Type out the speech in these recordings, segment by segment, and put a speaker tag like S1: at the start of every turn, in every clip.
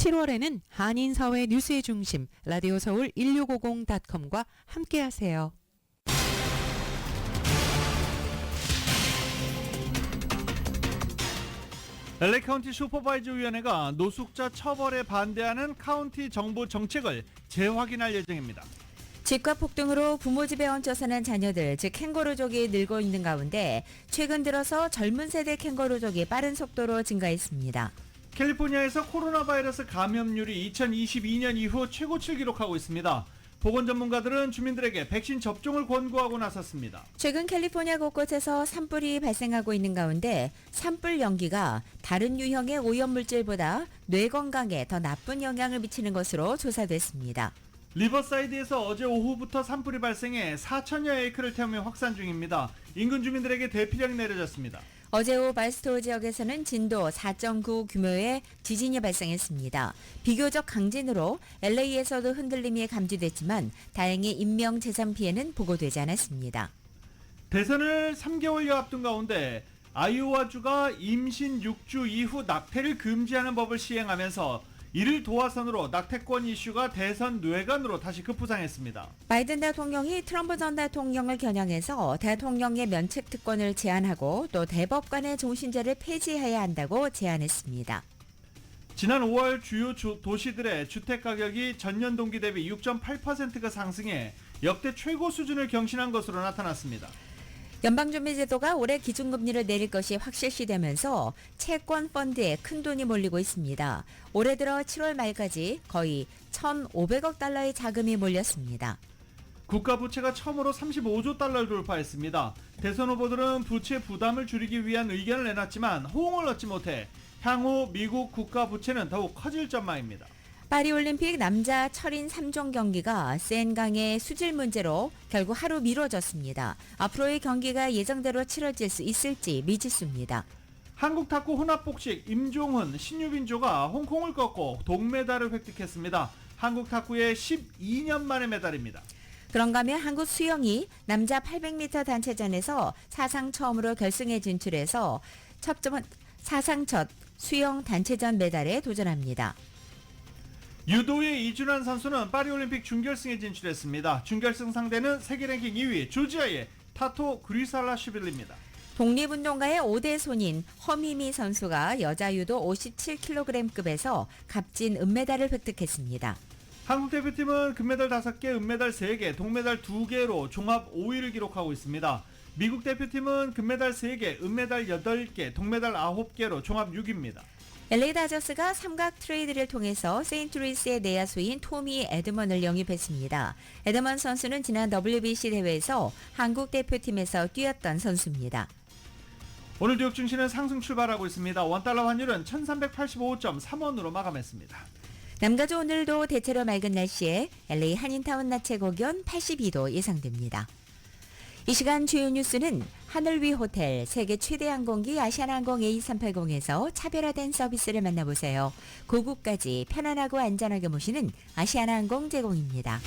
S1: 7월에는 한인사회 뉴스의 중심 라디오 서울 1650.com과 함께하세요.
S2: LA 카운티 슈퍼바이저 위원회가 노숙자 처벌에 반대하는 카운티 정부 정책을 재확인할 예정입니다.
S3: 집값 폭등으로 부모 집에 얹혀 사는 자녀들, 즉 캥거루족이 늘고 있는 가운데 최근 들어서 젊은 세대 캥거루족이 빠른 속도로 증가했습니다.
S2: 캘리포니아에서 코로나 바이러스 감염률이 2022년 이후 최고치를 기록하고 있습니다. 보건 전문가들은 주민들에게 백신 접종을 권고하고 나섰습니다.
S3: 최근 캘리포니아 곳곳에서 산불이 발생하고 있는 가운데 산불 연기가 다른 유형의 오염물질보다 뇌 건강에 더 나쁜 영향을 미치는 것으로 조사됐습니다.
S2: 리버사이드에서 어제 오후부터 산불이 발생해 4천여 에이크를 태우며 확산 중입니다. 인근 주민들에게 대피령이 내려졌습니다.
S3: 어제 오후 발스토어 지역에서는 진도 4.9 규모의 지진이 발생했습니다. 비교적 강진으로 LA에서도 흔들림이 감지됐지만 다행히 인명 재산 피해는 보고되지 않았습니다.
S2: 대선을 3개월여 앞둔 가운데 아이오와주가 임신 6주 이후 낙태를 금지하는 법을 시행하면서 이를 도화선으로 낙태권 이슈가 대선 뇌관으로 다시 급부상했습니다.
S3: 바이든 대통령이 트럼프 전 대통령을 겨냥해서 대통령의 면책 특권을 제한하고 또 대법관의 종신제를 폐지해야 한다고 제안했습니다.
S2: 지난 5월 주요 도시들의 주택가격이 전년 동기 대비 6.8%가 상승해 역대 최고 수준을 경신한 것으로 나타났습니다.
S3: 연방준비제도가 올해 기준금리를 내릴 것이 확실시되면서 채권 펀드에 큰 돈이 몰리고 있습니다. 올해 들어 7월 말까지 거의 1,500억 달러의 자금이 몰렸습니다.
S2: 국가 부채가 처음으로 35조 달러를 돌파했습니다. 대선 후보들은 부채 부담을 줄이기 위한 의견을 내놨지만 호응을 얻지 못해 향후 미국 국가 부채는 더욱 커질 전망입니다.
S3: 파리올림픽 남자 철인 3종 경기가 센 강의 수질 문제로 결국 하루 미뤄졌습니다. 앞으로의 경기가 예정대로 치러질 수 있을지 미지수입니다.
S2: 한국 탁구 혼합복식 임종훈, 신유빈조가 홍콩을 꺾고 동메달을 획득했습니다. 한국 탁구의 12년 만의 메달입니다.
S3: 그런가 하면 한국 수영이 남자 800m 단체전에서 사상 처음으로 결승에 진출해서 사상 첫 수영 단체전 메달에 도전합니다.
S2: 유도의 이준환 선수는 파리올림픽 준결승에 진출했습니다. 준결승 상대는 세계 랭킹 2위 조지아의 타토 그리살라슈빌리입니다.
S3: 독립운동가의 5대 손인 허미미 선수가 여자 유도 57kg급에서 값진 은메달을 획득했습니다.
S2: 한국 대표팀은 금메달 5개, 은메달 3개, 동메달 2개로 종합 5위를 기록하고 있습니다. 미국 대표팀은 금메달 3개, 은메달 8개, 동메달 9개로 종합 6위입니다.
S3: LA 다저스가 삼각 트레이드를 통해서 세인트루이스의 내야수인 토미 에드먼을 영입했습니다. 에드먼 선수는 지난 WBC 대회에서 한국 대표팀에서 뛰었던 선수입니다.
S2: 오늘 뉴욕 증시는 상승 출발하고 있습니다. 원달러 환율은 1385.3원으로 마감했습니다.
S3: 남가주 오늘도 대체로 맑은 날씨에 LA 한인타운 낮 최고 기온 82도 예상됩니다. 이 시간 주요 뉴스는 하늘 위 호텔, 세계 최대 항공기 아시아나항공 A380에서 차별화된 서비스를 만나보세요. 고국까지 편안하고 안전하게 모시는 아시아나항공 제공입니다.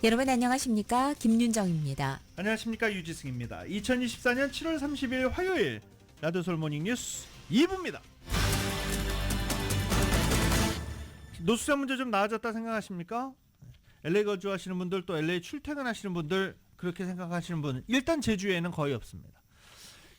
S3: 여러분 안녕하십니까? 김윤정입니다.
S2: 안녕하십니까? 유지승입니다. 2024년 7월 30일 화요일 라디오 서울 모닝 뉴스 2부입니다. 노숙자 문제 좀 나아졌다 생각하십니까? LA 거주하시는 분들 또 LA 출퇴근하시는 분들 그렇게 생각하시는 분 일단 제주에는 거의 없습니다.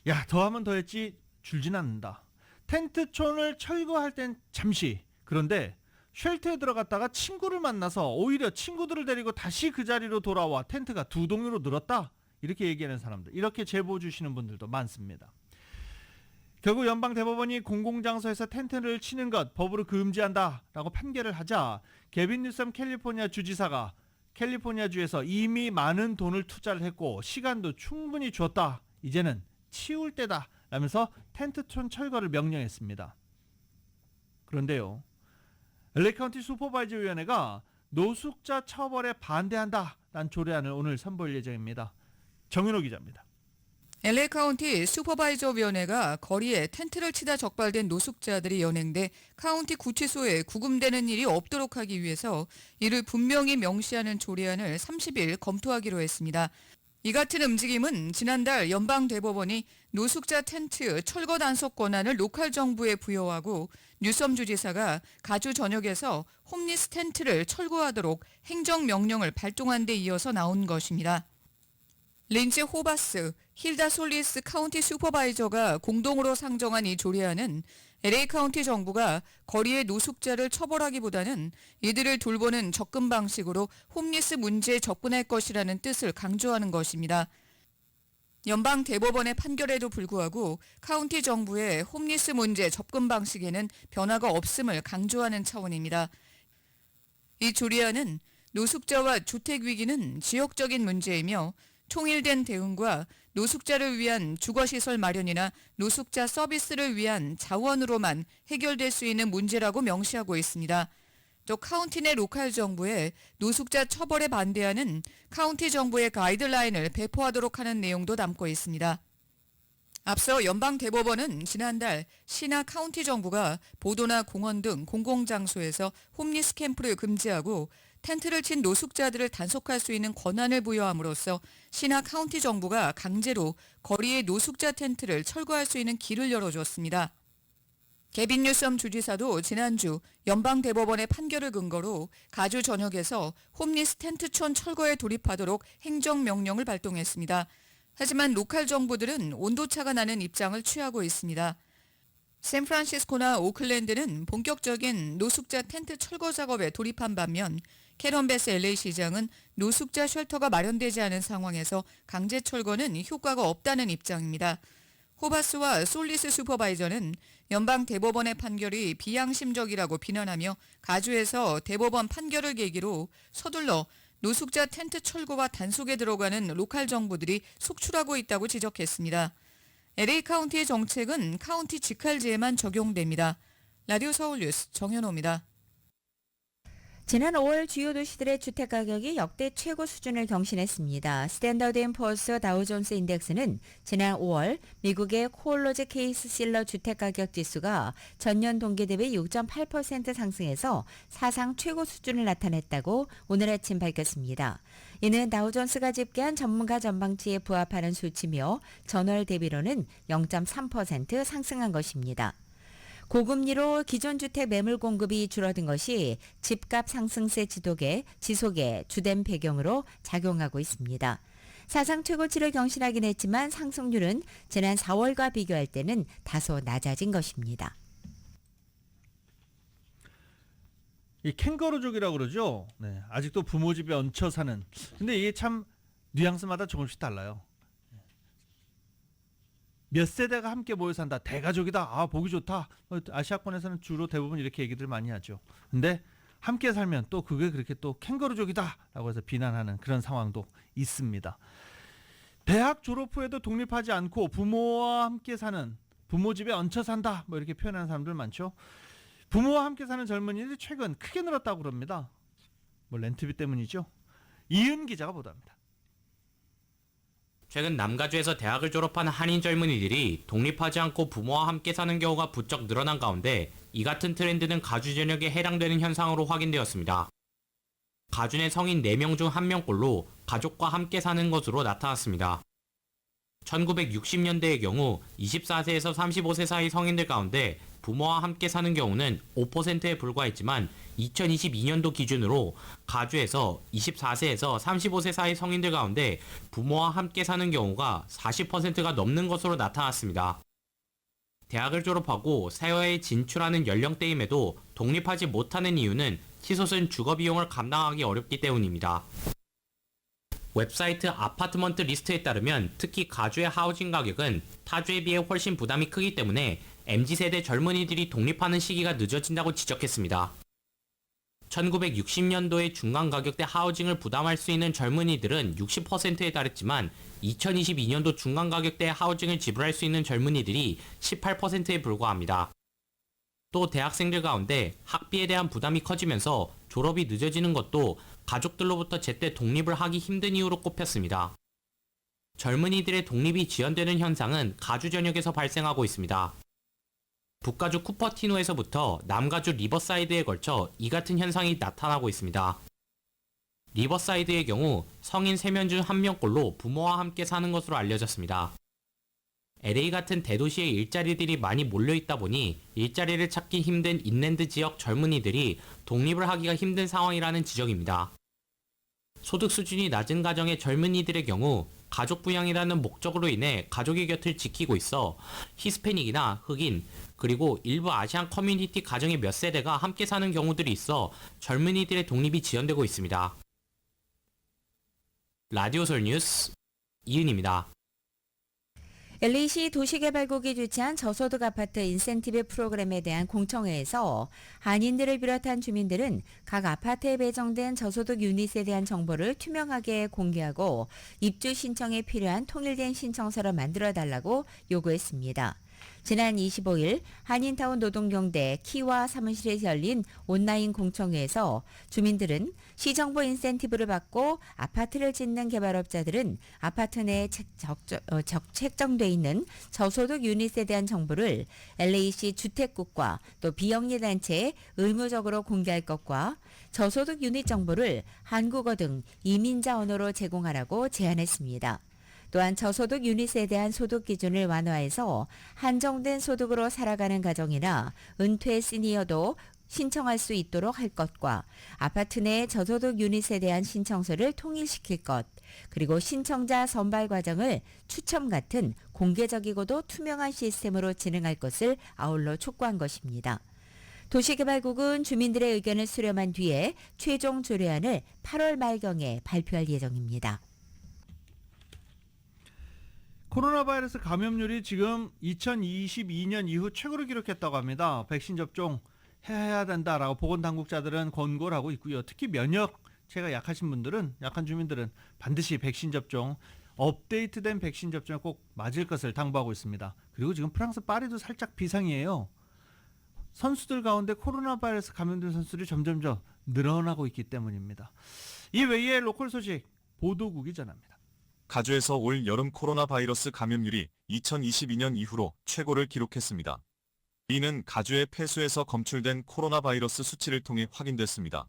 S2: 야 더하면 더했지 줄진 않는다. 텐트촌을 철거할 땐 잠시 그런데 쉘터에 들어갔다가 친구를 만나서 오히려 친구들을 데리고 다시 그 자리로 돌아와 텐트가 2동으로 늘었다 이렇게 얘기하는 사람들 이렇게 제보 주시는 분들도 많습니다. 결국 연방대법원이 공공장소에서 텐트를 치는 것 법으로 금지한다라고 판결을 하자 게빈 뉴섬 캘리포니아 주지사가 캘리포니아주에서 이미 많은 돈을 투자를 했고 시간도 충분히 줬다. 이제는 치울 때다 라면서 텐트촌 철거를 명령했습니다. 그런데요. LA 카운티 슈퍼바이저 위원회가 노숙자 처벌에 반대한다라는 조례안을 오늘 선보일 예정입니다. 정윤호 기자입니다.
S4: LA 카운티 슈퍼바이저 위원회가 거리에 텐트를 치다 적발된 노숙자들이 연행돼 카운티 구치소에 구금되는 일이 없도록 하기 위해서 이를 분명히 명시하는 조례안을 30일 검토하기로 했습니다. 이 같은 움직임은 지난달 연방대법원이 노숙자 텐트 철거 단속 권한을 로컬 정부에 부여하고 뉴섬 주지사가 가주 전역에서 홈리스 텐트를 철거하도록 행정명령을 발동한 데 이어서 나온 것입니다. 린치 호바스, 힐다 솔리스 카운티 슈퍼바이저가 공동으로 상정한 이 조례안은 LA 카운티 정부가 거리의 노숙자를 처벌하기보다는 이들을 돌보는 접근 방식으로 홈리스 문제에 접근할 것이라는 뜻을 강조하는 것입니다. 연방 대법원의 판결에도 불구하고 카운티 정부의 홈리스 문제 접근 방식에는 변화가 없음을 강조하는 차원입니다. 이 조례안은 노숙자와 주택 위기는 지역적인 문제이며 통일된 대응과 노숙자를 위한 주거시설 마련이나 노숙자 서비스를 위한 자원으로만 해결될 수 있는 문제라고 명시하고 있습니다. 또 카운티 내 로컬 정부에 노숙자 처벌에 반대하는 카운티 정부의 가이드라인을 배포하도록 하는 내용도 담고 있습니다. 앞서 연방대법원은 지난달 시나 카운티 정부가 보도나 공원 등 공공장소에서 홈리스 캠프를 금지하고 텐트를 친 노숙자들을 단속할 수 있는 권한을 부여함으로써 시나 카운티 정부가 강제로 거리의 노숙자 텐트를 철거할 수 있는 길을 열어줬습니다. 개빈 뉴섬 주지사도 지난주 연방대법원의 판결을 근거로 가주 전역에서 홈리스 텐트촌 철거에 돌입하도록 행정명령을 발동했습니다. 하지만 로컬 정부들은 온도차가 나는 입장을 취하고 있습니다. 샌프란시스코나 오클랜드는 본격적인 노숙자 텐트 철거 작업에 돌입한 반면 캐런 베스 LA 시장은 노숙자 쉘터가 마련되지 않은 상황에서 강제 철거는 효과가 없다는 입장입니다. 호바스와 솔리스 슈퍼바이저는 연방 대법원의 판결이 비양심적이라고 비난하며 가주에서 대법원 판결을 계기로 서둘러 노숙자 텐트 철거와 단속에 들어가는 로컬 정부들이 속출하고 있다고 지적했습니다. LA 카운티의 정책은 카운티 직할제에만 적용됩니다. 라디오 서울 뉴스 정현호입니다.
S3: 지난 5월 주요 도시들의 주택가격이 역대 최고 수준을 경신했습니다. 스탠더드&포어스 다우존스 인덱스는 지난 5월 미국의 코올로즈 케이스 실러 주택가격 지수가 전년 동기 대비 6.8% 상승해서 사상 최고 수준을 나타냈다고 오늘 아침 밝혔습니다. 이는 다우존스가 집계한 전문가 전망치에 부합하는 수치며 전월 대비로는 0.3% 상승한 것입니다. 고금리로 기존 주택 매물 공급이 줄어든 것이 집값 상승세 지속에 주된 배경으로 작용하고 있습니다. 사상 최고치를 경신하긴 했지만 상승률은 지난 4월과 비교할 때는 다소 낮아진 것입니다.
S2: 이 캥거루족이라고 그러죠. 네, 아직도 부모 집에 얹혀 사는. 근데 이게 참 뉘앙스마다 조금씩 달라요. 몇 세대가 함께 모여 산다. 대가족이다. 아, 보기 좋다. 아시아권에서는 주로 대부분 이렇게 얘기들 많이 하죠. 근데 함께 살면 또 그게 그렇게 또 캥거루족이다 라고 해서 비난하는 그런 상황도 있습니다. 대학 졸업 후에도 독립하지 않고 부모와 함께 사는, 부모 집에 얹혀 산다 뭐 이렇게 표현하는 사람들 많죠. 부모와 함께 사는 젊은이들이 최근 크게 늘었다고 그럽니다. 뭐 렌트비 때문이죠. 이은 기자가 보도합니다.
S5: 최근 남가주에서 대학을 졸업한 한인 젊은이들이 독립하지 않고 부모와 함께 사는 경우가 부쩍 늘어난 가운데 이 같은 트렌드는 가주 전역에 해당되는 현상으로 확인되었습니다. 가주 내 성인 4명 중 1명꼴로 가족과 함께 사는 것으로 나타났습니다. 1960년대의 경우 24세에서 35세 사이 성인들 가운데 부모와 함께 사는 경우는 5%에 불과했지만 2022년도 기준으로 가주에서 24세에서 35세 사이 성인들 가운데 부모와 함께 사는 경우가 40%가 넘는 것으로 나타났습니다. 대학을 졸업하고 사회에 진출하는 연령대임에도 독립하지 못하는 이유는 치솟은 주거비용을 감당하기 어렵기 때문입니다. 웹사이트 아파트먼트 리스트에 따르면 특히 가주의 하우징 가격은 타주에 비해 훨씬 부담이 크기 때문에 MZ세대 젊은이들이 독립하는 시기가 늦어진다고 지적했습니다. 1960년도에 중간 가격대 하우징을 부담할 수 있는 젊은이들은 60%에 달했지만 2022년도 중간 가격대 하우징을 지불할 수 있는 젊은이들이 18%에 불과합니다. 또 대학생들 가운데 학비에 대한 부담이 커지면서 졸업이 늦어지는 것도 가족들로부터 제때 독립을 하기 힘든 이유로 꼽혔습니다. 젊은이들의 독립이 지연되는 현상은 가주 전역에서 발생하고 있습니다. 북가주 쿠퍼티노에서부터 남가주 리버사이드에 걸쳐 이 같은 현상이 나타나고 있습니다. 리버사이드의 경우 성인 3명 중 1명꼴로 부모와 함께 사는 것으로 알려졌습니다. LA 같은 대도시의 일자리들이 많이 몰려있다 보니 일자리를 찾기 힘든 인랜드 지역 젊은이들이 독립을 하기가 힘든 상황이라는 지적입니다. 소득 수준이 낮은 가정의 젊은이들의 경우 가족 부양이라는 목적으로 인해 가족의 곁을 지키고 있어 히스패닉이나 흑인, 그리고 일부 아시안 커뮤니티 가정의 몇 세대가 함께 사는 경우들이 있어 젊은이들의 독립이 지연되고 있습니다. 라디오솔 뉴스 이은입니다.
S3: LA시 도시개발국이 주최한 저소득 아파트 인센티브 프로그램에 대한 공청회에서 한인들을 비롯한 주민들은 각 아파트에 배정된 저소득 유닛에 대한 정보를 투명하게 공개하고 입주 신청에 필요한 통일된 신청서를 만들어달라고 요구했습니다. 지난 25일 한인타운 노동경대 키와 사무실에서 열린 온라인 공청회에서 주민들은 시정부 인센티브를 받고 아파트를 짓는 개발업자들은 아파트 내에 책정돼 있는 저소득 유닛에 대한 정보를 LA시 주택국과 또 비영리단체에 의무적으로 공개할 것과 저소득 유닛 정보를 한국어 등 이민자 언어로 제공하라고 제안했습니다. 또한 저소득 유닛에 대한 소득 기준을 완화해서 한정된 소득으로 살아가는 가정이나 은퇴 시니어도 신청할 수 있도록 할 것과 아파트 내 저소득 유닛에 대한 신청서를 통일시킬 것, 그리고 신청자 선발 과정을 추첨 같은 공개적이고도 투명한 시스템으로 진행할 것을 아울러 촉구한 것입니다. 도시개발국은 주민들의 의견을 수렴한 뒤에 최종 조례안을 8월 말경에 발표할 예정입니다.
S2: 코로나 바이러스 감염률이 지금 2022년 이후 최고를 기록했다고 합니다. 백신 접종 해야 된다라고 보건당국자들은 권고를 하고 있고요. 특히 면역체가 약하신 분들은, 약한 주민들은 반드시 백신 접종, 업데이트된 백신 접종을 꼭 맞을 것을 당부하고 있습니다. 그리고 지금 프랑스 파리도 살짝 비상이에요. 선수들 가운데 코로나 바이러스 감염된 선수들이 점점점 늘어나고 있기 때문입니다. 이 외에 로컬 소식 보도국이 전합니다.
S6: 가주에서 올 여름 코로나 바이러스 감염률이 2022년 이후로 최고를 기록했습니다. 이는 가주의 폐수에서 검출된 코로나 바이러스 수치를 통해 확인됐습니다.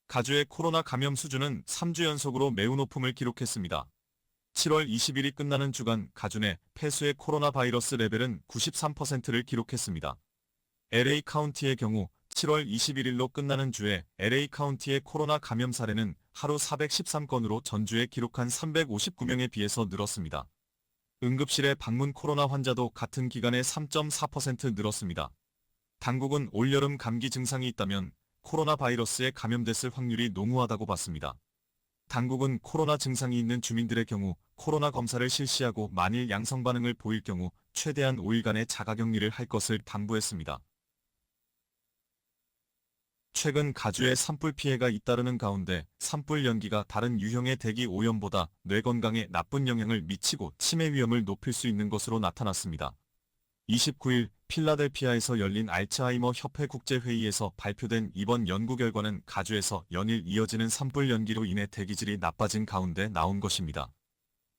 S6: 가주의 코로나 감염 수준은 3주 연속으로 매우 높음을 기록했습니다. 7월 20일이 끝나는 주간 가주 내 폐수의 코로나 바이러스 레벨은 93%를 기록했습니다. LA 카운티의 경우 7월 21일로 끝나는 주에 LA 카운티의 코로나 감염 사례는 하루 413건으로 전주에 기록한 359명에 비해서 늘었습니다. 응급실의 방문 코로나 환자도 같은 기간에 3.4% 늘었습니다. 당국은 올여름 감기 증상이 있다면 코로나 바이러스에 감염됐을 확률이 농후하다고 봤습니다. 당국은 코로나 증상이 있는 주민들의 경우 코로나 검사를 실시하고 만일 양성 반응을 보일 경우 최대한 5일간의 자가격리를 할 것을 당부했습니다. 최근 가주에 산불 피해가 잇따르는 가운데 산불 연기가 다른 유형의 대기 오염보다 뇌 건강에 나쁜 영향을 미치고 치매 위험을 높일 수 있는 것으로 나타났습니다. 29일 필라델피아에서 열린 알츠하이머 협회 국제회의에서 발표된 이번 연구 결과는 가주에서 연일 이어지는 산불 연기로 인해 대기질이 나빠진 가운데 나온 것입니다.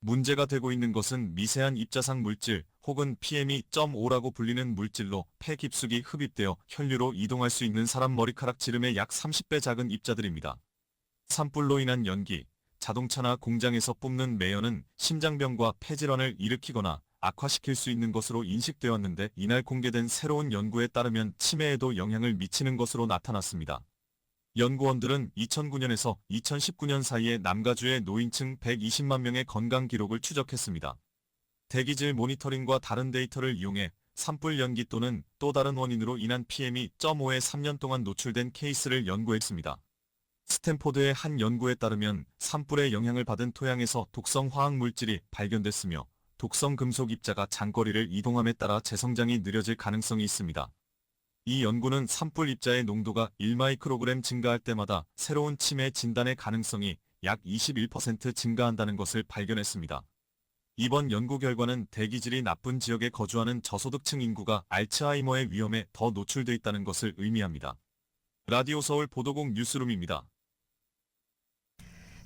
S6: 문제가 되고 있는 것은 미세한 입자상 물질 혹은 PM2.5라고 불리는 물질로 폐 깊숙이 흡입되어 혈류로 이동할 수 있는 사람 머리카락 지름의 약 30배 작은 입자들입니다. 산불로 인한 연기, 자동차나 공장에서 뿜는 매연은 심장병과 폐질환을 일으키거나 악화시킬 수 있는 것으로 인식되었는데 이날 공개된 새로운 연구에 따르면 치매에도 영향을 미치는 것으로 나타났습니다. 연구원들은 2009년에서 2019년 사이에 남가주의 노인층 120만 명의 건강 기록을 추적했습니다. 대기질 모니터링과 다른 데이터를 이용해 산불 연기 또는 또 다른 원인으로 인한 PM2.5에 3년 동안 노출된 케이스를 연구했습니다. 스탠포드의 한 연구에 따르면 산불의 영향을 받은 토양에서 독성 화학 물질이 발견됐으며 독성 금속 입자가 장거리를 이동함에 따라 재성장이 느려질 가능성이 있습니다. 이 연구는 산불 입자의 농도가 1마이크로그램 증가할 때마다 새로운 치매 진단의 가능성이 약 21% 증가한다는 것을 발견했습니다. 이번 연구 결과는 대기질이 나쁜 지역에 거주하는 저소득층 인구가 알츠하이머의 위험에 더 노출돼 있다는 것을 의미합니다. 라디오 서울 보도국 뉴스룸입니다.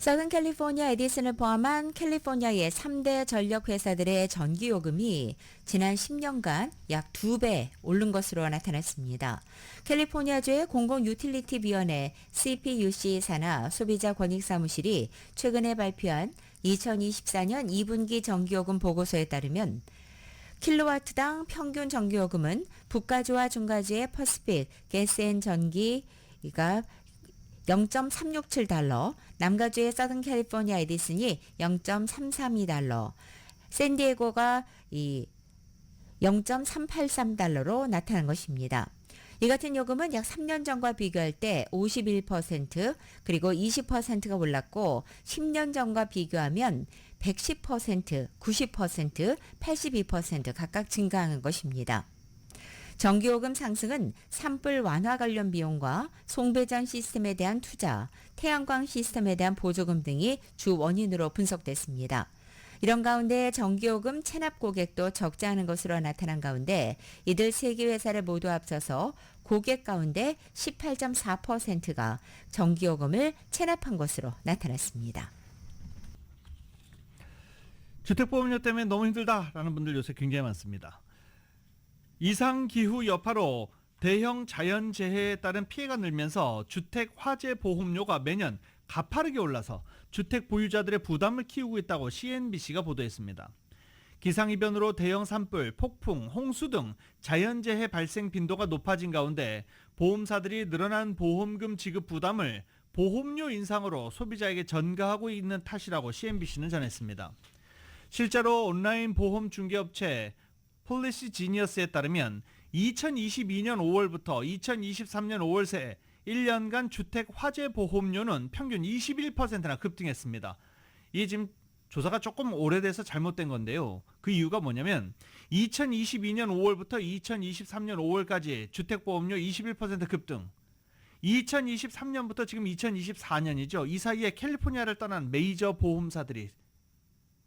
S3: 서든 캘리포니아 에디슨을 포함한 캘리포니아의 3대 전력 회사들의 전기요금이 지난 10년간 약 2배 오른 것으로 나타났습니다. 캘리포니아주의 공공유틸리티위원회 CPUC 산하 소비자 권익사무실이 최근에 발표한 2024년 2분기 전기요금 보고서에 따르면 킬로와트당 평균 전기요금은 북가주와 중가주의 퍼시픽 가스앤전기가 0.367달러, 남가주의 서든 캘리포니아 에디슨이 0.332달러, 샌디에고가 0.383달러로 나타난 것입니다. 이 같은 요금은 약 3년 전과 비교할 때 51% 그리고 20%가 올랐고 10년 전과 비교하면 110%, 90%, 82% 각각 증가한 것입니다. 전기요금 상승은 산불 완화 관련 비용과 송배전 시스템에 대한 투자, 태양광 시스템에 대한 보조금 등이 주 원인으로 분석됐습니다. 이런 가운데 전기요금 체납 고객도 적지 않은 것으로 나타난 가운데 이들 3개 회사를 모두 합쳐서 고객 가운데 18.4%가 전기요금을 체납한 것으로 나타났습니다.
S2: 주택보험료 때문에 너무 힘들다라는 분들 요새 굉장히 많습니다. 이상기후 여파로 대형 자연재해에 따른 피해가 늘면서 주택 화재 보험료가 매년 가파르게 올라서 주택 보유자들의 부담을 키우고 있다고 CNBC가 보도했습니다. 기상이변으로 대형 산불, 폭풍, 홍수 등 자연재해 발생 빈도가 높아진 가운데 보험사들이 늘어난 보험금 지급 부담을 보험료 인상으로 소비자에게 전가하고 있는 탓이라고 CNBC는 전했습니다. 실제로 온라인 보험 중개업체 폴리시 지니어스에 따르면 2022년 5월부터 2023년 5월 새 1년간 주택 화재 보험료는 평균 21%나 급등했습니다. 이게 지금 조사가 조금 오래돼서 잘못된 건데요. 그 이유가 뭐냐면 2022년 5월부터 2023년 5월까지 주택보험료 21% 급등, 2023년부터 지금 2024년이죠. 이 사이에 캘리포니아를 떠난 메이저 보험사들이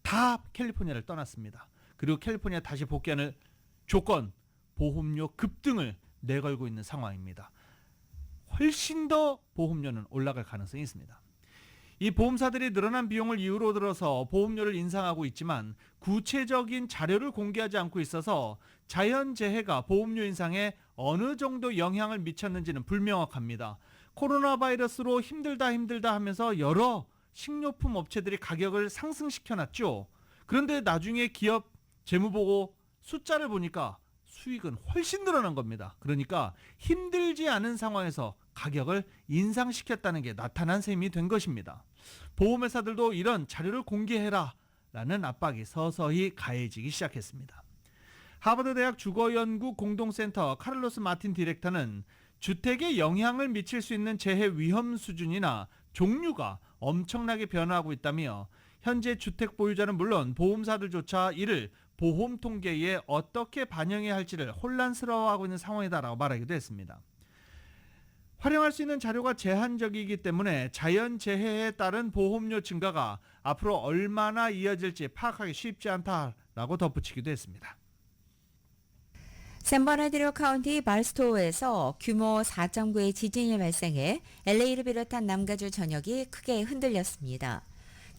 S2: 다 캘리포니아를 떠났습니다. 그리고 캘리포니아 다시 복귀하는 조건, 보험료 급등을 내걸고 있는 상황입니다. 훨씬 더 보험료는 올라갈 가능성이 있습니다. 이 보험사들이 늘어난 비용을 이유로 들어서 보험료를 인상하고 있지만 구체적인 자료를 공개하지 않고 있어서 자연재해가 보험료 인상에 어느 정도 영향을 미쳤는지는 불명확합니다. 코로나 바이러스로 힘들다 하면서 여러 식료품 업체들이 가격을 상승시켜놨죠. 그런데 나중에 기업 재무보고 숫자를 보니까 수익은 훨씬 늘어난 겁니다. 그러니까 힘들지 않은 상황에서 가격을 인상시켰다는 게 나타난 셈이 된 것입니다. 보험회사들도 이런 자료를 공개해라 라는 압박이 서서히 가해지기 시작했습니다. 하버드대학 주거연구 공동센터 카를로스 마틴 디렉터는 주택에 영향을 미칠 수 있는 재해 위험 수준이나 종류가 엄청나게 변화하고 있다며 현재 주택 보유자는 물론 보험사들조차 이를 보험 통계에 어떻게 반영해야 할지를 혼란스러워하고 있는 상황이다라고 말하기도 했습니다. 활용할 수 있는 자료가 제한적이기 때문에 자연재해에 따른 보험료 증가가 앞으로 얼마나 이어질지 파악하기 쉽지 않다라고 덧붙이기도 했습니다.
S3: 샌버나드로 카운티 발스토어에서 규모 4.9의 지진이 발생해 LA를 비롯한 남가주 전역이 크게 흔들렸습니다.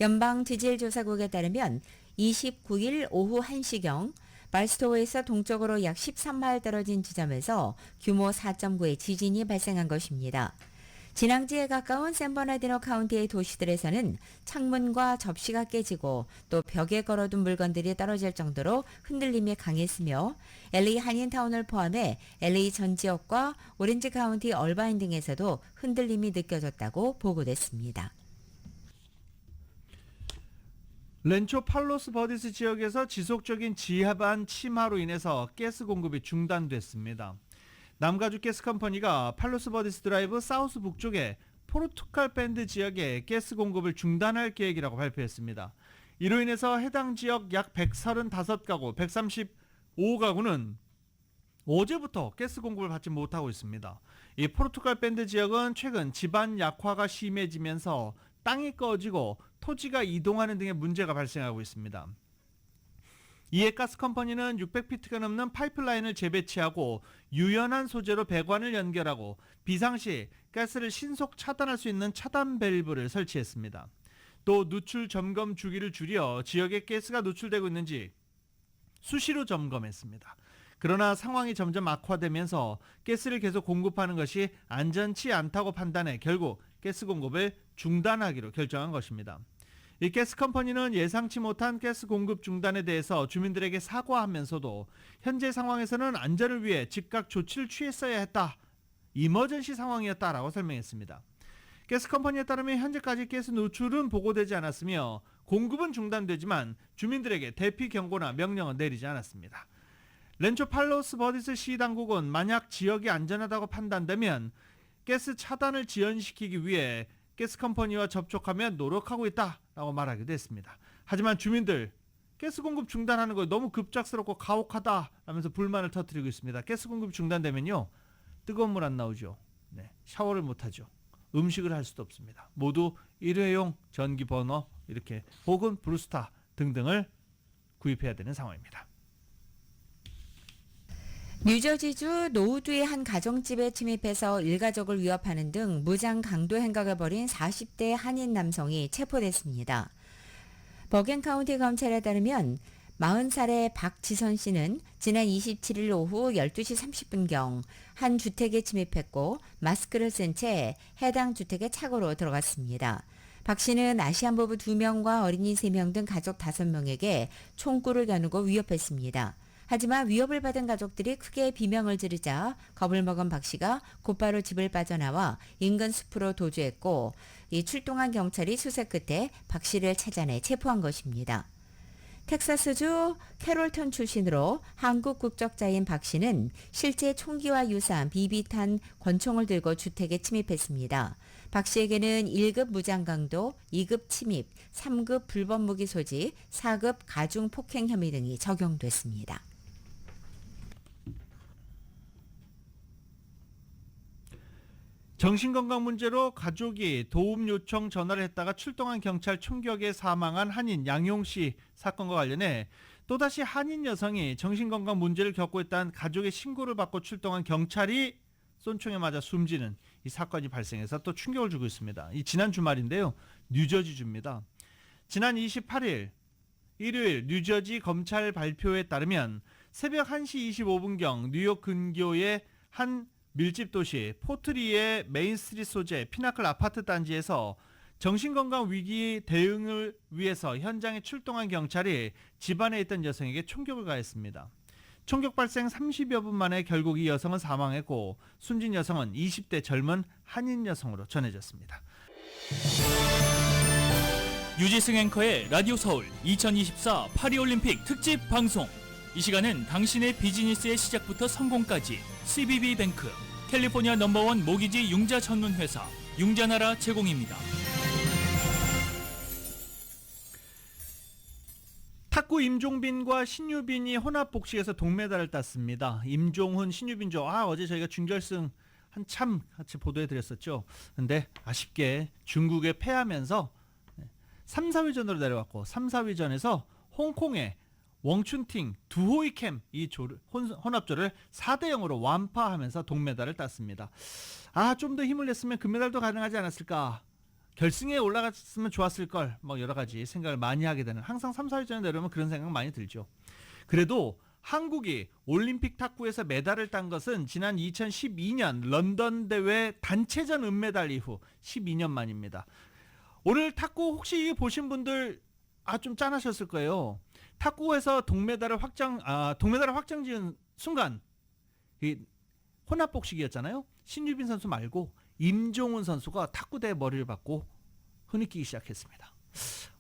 S3: 연방지질조사국에 따르면 29일 오후 1시경 발스토어에서 동쪽으로 약 13마일 떨어진 지점에서 규모 4.9의 지진이 발생한 것입니다. 진앙지에 가까운 샌버나디노 카운티의 도시들에서는 창문과 접시가 깨지고 또 벽에 걸어둔 물건들이 떨어질 정도로 흔들림이 강했으며 LA 한인타운을 포함해 LA 전 지역과 오렌지 카운티 얼바인 등에서도 흔들림이 느껴졌다고 보고됐습니다.
S2: 렌초 팔로스 버디스 지역에서 지속적인 지하반 침하로 인해서 가스 공급이 중단됐습니다. 남가주 가스컴퍼니가 팔로스 버디스 드라이브 사우스 북쪽에 포르투갈 밴드 지역에 가스 공급을 중단할 계획이라고 발표했습니다. 이로 인해서 해당 지역 약 135가구, 135가구는 어제부터 가스 공급을 받지 못하고 있습니다. 이 포르투갈 밴드 지역은 최근 지반 약화가 심해지면서 땅이 꺼지고 토지가 이동하는 등의 문제가 발생하고 있습니다. 이에 가스컴퍼니는 600피트가 넘는 파이프라인을 재배치하고 유연한 소재로 배관을 연결하고 비상시 가스를 신속 차단할 수 있는 차단 밸브를 설치했습니다. 또 누출 점검 주기를 줄여 지역에 가스가 노출되고 있는지 수시로 점검했습니다. 그러나 상황이 점점 악화되면서 가스를 계속 공급하는 것이 안전치 않다고 판단해 결국 가스 공급을 중단하기로 결정한 것입니다. 이 가스 컴퍼니는 예상치 못한 가스 공급 중단에 대해서 주민들에게 사과하면서도 현재 상황에서는 안전을 위해 즉각 조치를 취했어야 했다. 이머전시 상황이었다라고 설명했습니다. 가스 컴퍼니에 따르면 현재까지 가스 노출은 보고되지 않았으며 공급은 중단되지만 주민들에게 대피 경고나 명령은 내리지 않았습니다. 렌초 팔로스 버디스 시 당국은 만약 지역이 안전하다고 판단되면 가스 차단을 지연시키기 위해 가스 컴퍼니와 접촉하며 노력하고 있다라고 말하기도 했습니다. 하지만 주민들 가스 공급 중단하는 거 너무 급작스럽고 가혹하다라면서 불만을 터뜨리고 있습니다. 가스 공급 중단되면요 뜨거운 물 안 나오죠. 네, 샤워를 못 하죠. 음식을 할 수도 없습니다. 모두 일회용 전기 버너 이렇게 혹은 브루스타 등등을 구입해야 되는 상황입니다.
S3: 뉴저지주 노우드의 한 가정집에 침입해서 일가족을 위협하는 등 무장 강도 행각을 벌인 40대 한인 남성이 체포됐습니다. 버겐 카운티 검찰에 따르면 40살의 박지선 씨는 지난 27일 오후 12시 30분경 한 주택에 침입했고 마스크를 쓴 채 해당 주택에 착오로 들어갔습니다. 박 씨는 아시안부부 2명과 어린이 3명 등 가족 5명에게 총구를 겨누고 위협했습니다. 하지만 위협을 받은 가족들이 크게 비명을 지르자 겁을 먹은 박 씨가 곧바로 집을 빠져나와 인근 숲으로 도주했고 이 출동한 경찰이 수색 끝에 박 씨를 찾아내 체포한 것입니다. 텍사스주 캐롤턴 출신으로 한국 국적자인 박 씨는 실제 총기와 유사한 비비탄 권총을 들고 주택에 침입했습니다. 박 씨에게는 1급 무장강도, 2급 침입, 3급 불법 무기 소지, 4급 가중폭행 혐의 등이 적용됐습니다.
S2: 정신건강 문제로 가족이 도움 요청 전화를 했다가 출동한 경찰 총격에 사망한 한인 양용씨 사건과 관련해 또다시 한인 여성이 정신건강 문제를 겪고 있다는 가족의 신고를 받고 출동한 경찰이 쏜총에 맞아 숨지는 이 사건이 발생해서 또 충격을 주고 있습니다. 이 지난 주말인데요. 뉴저지주입니다. 지난 28일 일요일 뉴저지 검찰 발표에 따르면 새벽 1시 25분경 뉴욕 근교의 한 밀집 도시 포트리의 메인스트리트 소재 피나클 아파트 단지에서 정신건강 위기 대응을 위해서 현장에 출동한 경찰이 집안에 있던 여성에게 총격을 가했습니다. 총격 발생 30여 분 만에 결국 이 여성은 사망했고 숨진 여성은 20대 젊은 한인 여성으로 전해졌습니다.
S7: 유지승 앵커의 라디오 서울 2024 파리올림픽 특집 방송. 이 시간은 당신의 비즈니스의 시작부터 성공까지 CBB뱅크, 캘리포니아 넘버원 모기지 융자 전문 회사 융자나라 제공입니다.
S2: 탁구 임종빈과 신유빈이 혼합복식에서 동메달을 땄습니다. 임종훈, 신유빈조 어제 저희가 준결승 한참 같이 보도해드렸었죠. 근데 아쉽게 중국에 패하면서 3, 4위전으로 내려왔고 3, 4위전에서 홍콩의 웡춘팅, 두호이캠 이 혼합조를 4대 0으로 완파하면서 동메달을 땄습니다. 좀 더 힘을 냈으면 금메달도 가능하지 않았을까. 결승에 올라갔으면 좋았을걸. 여러 가지 생각을 많이 하게 되는, 항상 3, 4위전에 내려오면 그런 생각 많이 들죠. 그래도 한국이 올림픽 탁구에서 메달을 딴 것은 지난 2012년 런던 대회 단체전 은메달 이후 12년 만입니다. 오늘 탁구 혹시 보신 분들 좀 짠하셨을 거예요. 탁구에서 동메달을 확정 지은 순간 이 혼합복식이었잖아요. 신유빈 선수 말고 임종훈 선수가 탁구대에 머리를 박고 흐느끼기 시작했습니다.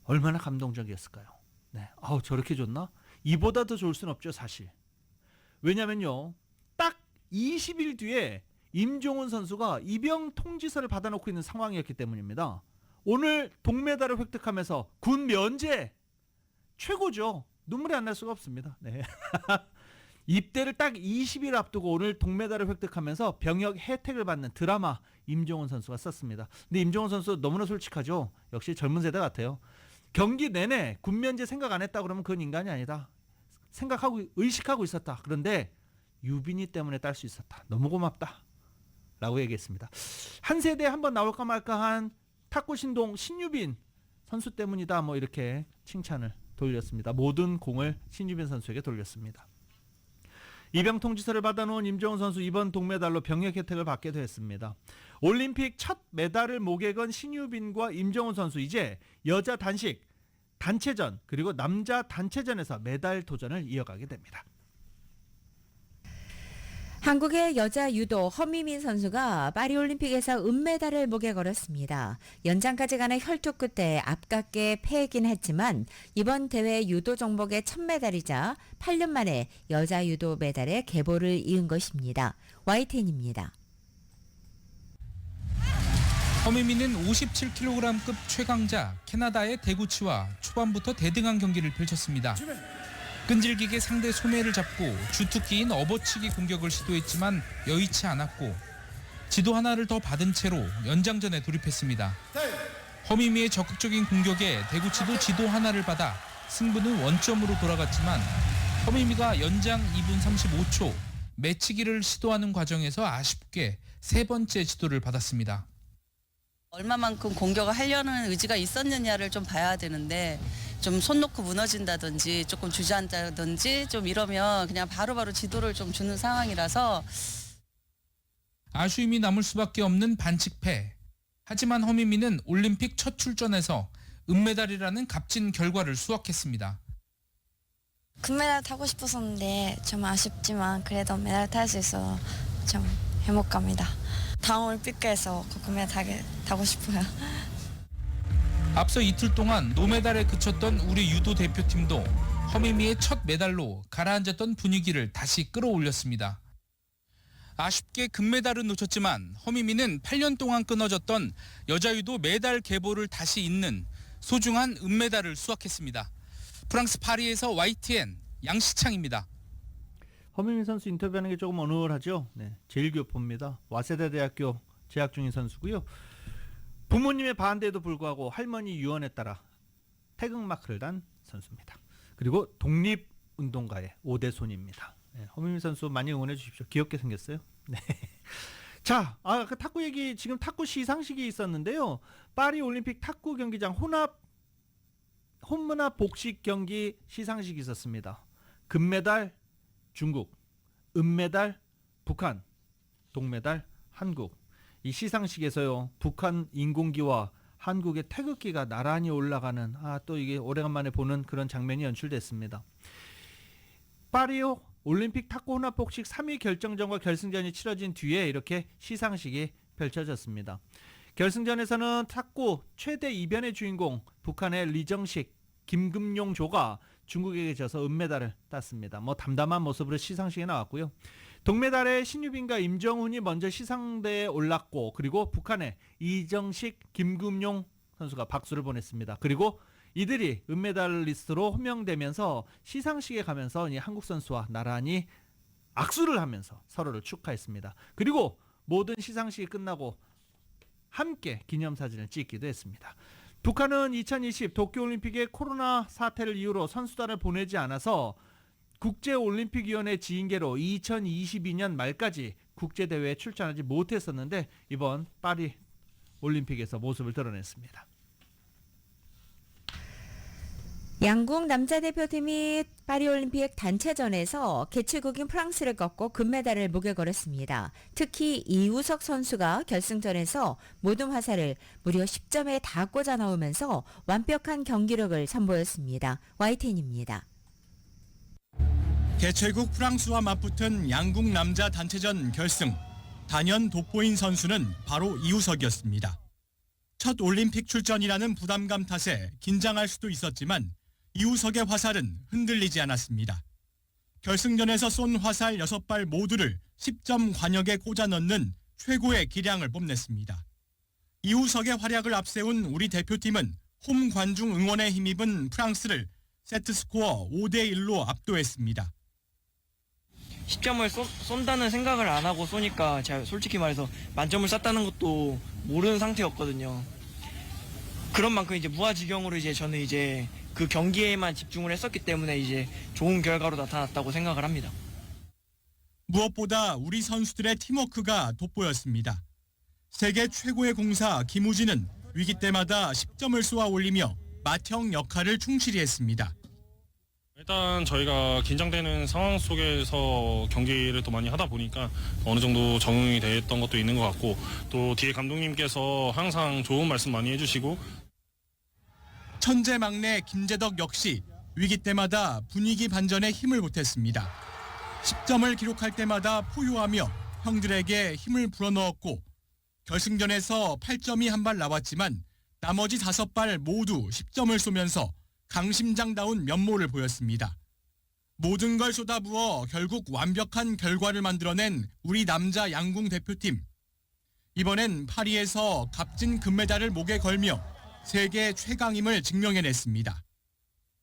S2: 얼마나 감동적이었을까요? 네, 저렇게 좋나? 이보다 더 좋을 순 없죠, 사실. 왜냐면요, 딱 20일 뒤에 임종훈 선수가 입영 통지서를 받아놓고 있는 상황이었기 때문입니다. 오늘 동메달을 획득하면서 군 면제 최고죠. 눈물이 안 날 수가 없습니다. 네. 입대를 딱 20일 앞두고 오늘 동메달을 획득하면서 병역 혜택을 받는 드라마 임종훈 선수가 썼습니다. 근데 임종훈 선수 너무나 솔직하죠. 역시 젊은 세대 같아요. 경기 내내 군 면제 생각 안 했다 그러면 그건 인간이 아니다. 생각하고 의식하고 있었다. 그런데 유빈이 때문에 딸 수 있었다. 너무 고맙다. 라고 얘기했습니다. 한 세대에 한번 나올까 말까 한 탁구 신동 신유빈 선수 때문이다 뭐 이렇게 칭찬을 돌렸습니다. 모든 공을 신유빈 선수에게 돌렸습니다. 입영 통지서를 받아놓은 임정훈 선수 이번 동메달로 병역 혜택을 받게 됐습니다. 올림픽 첫 메달을 목에 건 신유빈과 임정훈 선수 이제 여자 단식 단체전 그리고 남자 단체전에서 메달 도전을 이어가게 됩니다.
S3: 한국의 여자 유도 허미민 선수가 파리올림픽에서 은메달을 목에 걸었습니다. 연장까지 가는 혈투 끝에 아깝게 패했긴 했지만 이번 대회 유도 종목의 첫 메달이자 8년 만에 여자 유도 메달의 계보를 이은 것입니다. YTN입니다.
S8: 허미민은 57kg급 최강자 캐나다의 데구치와 초반부터 대등한 경기를 펼쳤습니다. 끈질기게 상대 소매를 잡고 주특기인 업어치기 공격을 시도했지만 여의치 않았고 지도 하나를 더 받은 채로 연장전에 돌입했습니다. 허미미의 적극적인 공격에 데구치도 지도 하나를 받아 승부는 원점으로 돌아갔지만 허미미가 연장 2분 35초 매치기를 시도하는 과정에서 아쉽게 세 번째 지도를 받았습니다.
S9: 얼마만큼 공격을 하려는 의지가 있었느냐를 좀 봐야 되는데 좀 손 놓고 무너진다든지 조금 주저앉다든지 좀 이러면 그냥 바로바로 지도를 좀 주는 상황이라서
S8: 아쉬움이 남을 수밖에 없는 반칙패. 하지만 허미미는 올림픽 첫 출전에서 은메달이라는 값진 결과를 수확했습니다.
S10: 금메달 타고 싶었었는데 좀 아쉽지만 그래도 메달 탈 수 있어서 좀 행복합니다. 다음 올림픽에서 그 금메달 타고 싶어요.
S8: 앞서 이틀 동안 노메달에 그쳤던 우리 유도 대표팀도 허미미의 첫 메달로 가라앉았던 분위기를 다시 끌어올렸습니다. 아쉽게 금메달은 놓쳤지만 허미미는 8년 동안 끊어졌던 여자 유도 메달 계보를 다시 잇는 소중한 은메달을 수확했습니다. 프랑스 파리에서 YTN 양시창입니다.
S2: 허미민 선수 인터뷰하는 게 조금 어눌하죠. 네, 제일교포입니다. 와세다 대학교 재학 중인 선수고요. 부모님의 반대에도 불구하고 할머니 유언에 따라 태극마크를 단 선수입니다. 그리고 독립운동가의 5대 손입니다. 네, 허미민 선수 많이 응원해 주십시오. 귀엽게 생겼어요. 네. 자, 그 탁구 얘기 지금 탁구 시상식이 있었는데요. 파리 올림픽 탁구 경기장 혼문합 복식 경기 시상식이 있었습니다. 금메달 중국, 은메달 북한, 동메달 한국. 이 시상식에서요. 북한 인공기와 한국의 태극기가 나란히 올라가는 또 이게 오래간만에 보는 그런 장면이 연출됐습니다. 파리 올림픽 탁구 혼합 복식 3위 결정전과 결승전이 치러진 뒤에 이렇게 시상식이 펼쳐졌습니다. 결승전에서는 탁구 최대 이변의 주인공 북한의 리정식, 김금용 조가 중국에게 져서 은메달을 땄습니다. 담담한 모습으로 시상식에 나왔고요. 동메달의 신유빈과 임정훈이 먼저 시상대에 올랐고 그리고 북한의 이정식, 김금용 선수가 박수를 보냈습니다. 그리고 이들이 은메달리스트로 호명되면서 시상식에 가면서 이 한국 선수와 나란히 악수를 하면서 서로를 축하했습니다. 그리고 모든 시상식이 끝나고 함께 기념사진을 찍기도 했습니다. 북한은 2020 도쿄올림픽의 코로나 사태를 이유로 선수단을 보내지 않아서 국제올림픽위원회 지인계로 2022년 말까지 국제대회에 출전하지 못했었는데 이번 파리 올림픽에서 모습을 드러냈습니다.
S3: 양궁 남자 대표팀이 파리올림픽 단체전에서 개최국인 프랑스를 꺾고 금메달을 목에 걸었습니다. 특히 이우석 선수가 결승전에서 모든 화살을 무려 10점에 다 꽂아 넣으면서 완벽한 경기력을 선보였습니다. YTN입니다.
S11: 개최국 프랑스와 맞붙은 양궁 남자 단체전 결승. 단연 돋보인 선수는 바로 이우석이었습니다. 첫 올림픽 출전이라는 부담감 탓에 긴장할 수도 있었지만 이우석의 화살은 흔들리지 않았습니다. 결승전에서 쏜 화살 6발 모두를 10점 관역에 꽂아 넣는 최고의 기량을 뽐냈습니다. 이우석의 활약을 앞세운 우리 대표팀은 홈 관중 응원에 힘입은 프랑스를 세트스코어 5대1로 압도했습니다.
S12: 10점을 쏜다는 생각을 안 하고 쏘니까 제가 솔직히 말해서 만점을 쐈다는 것도 모르는 상태였거든요. 그런 만큼 이제 무아지경으로 이제 저는 이제 그 경기에만 집중을 했었기 때문에 이제 좋은 결과로 나타났다고 생각을 합니다.
S11: 무엇보다 우리 선수들의 팀워크가 돋보였습니다. 세계 최고의 공사 김우진은 위기 때마다 10점을 쏘아 올리며 맏형 역할을 충실히 했습니다.
S13: 일단 저희가 긴장되는 상황 속에서 경기를 또 많이 하다 보니까 어느 정도 적응이 됐던 것도 있는 것 같고, 또 뒤에 감독님께서 항상 좋은 말씀 많이 해주시고,
S11: 천재 막내 김재덕 역시 위기 때마다 분위기 반전에 힘을 보탰습니다. 10점을 기록할 때마다 포효하며 형들에게 힘을 불어넣었고, 결승전에서 8점이 한 발 나왔지만 나머지 5발 모두 10점을 쏘면서 강심장다운 면모를 보였습니다. 모든 걸 쏟아부어 결국 완벽한 결과를 만들어낸 우리 남자 양궁 대표팀. 이번엔 파리에서 값진 금메달을 목에 걸며 세계 최강임을 증명해냈습니다.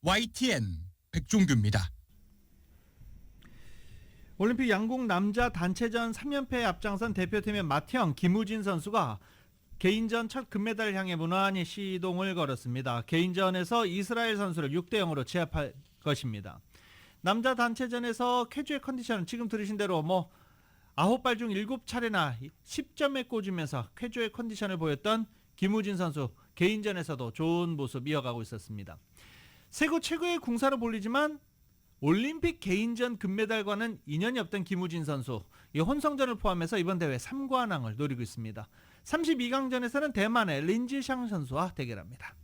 S11: YTN 백종규입니다.
S2: 올림픽 양궁 남자 단체전 3연패에 앞장선 대표팀의 맏형 김우진 선수가 개인전 첫 금메달을 향해 무난히 시동을 걸었습니다. 개인전에서 이스라엘 선수를 6대0으로 제압할 것입니다. 남자 단체전에서 쾌주의 컨디션은 지금 들으신 대로 9발 중 7차례나 10점에 꽂으면서 쾌주의 컨디션을 보였던 김우진 선수, 개인전에서도 좋은 모습 이어가고 있었습니다. 세계 최고의 궁사로 불리지만 올림픽 개인전 금메달과는 인연이 없던 김우진 선수, 이 혼성전을 포함해서 이번 대회 3관왕을 노리고 있습니다. 32강전에서는 대만의 린지샹 선수와 대결합니다.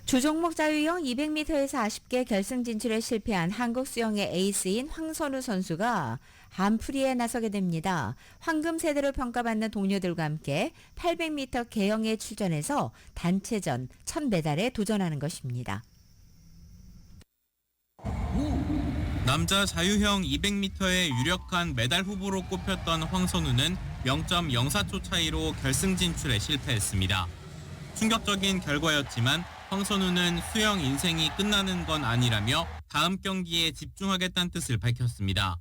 S3: 주종목 자유형 200m에서 아쉽게 결승 진출에 실패한 한국 수영의 에이스인 황선우 선수가 한프리에 나서게 됩니다. 황금 세대로 평가받는 동료들과 함께 800m 개영에 출전해서 단체전 첫 메달에 도전하는 것입니다.
S14: 남자 자유형 200m의 유력한 메달 후보로 꼽혔던 황선우는 0.04초 차이로 결승 진출에 실패했습니다. 충격적인 결과였지만 황선우는 수영 인생이 끝나는 건 아니라며 다음 경기에 집중하겠다는 뜻을 밝혔습니다.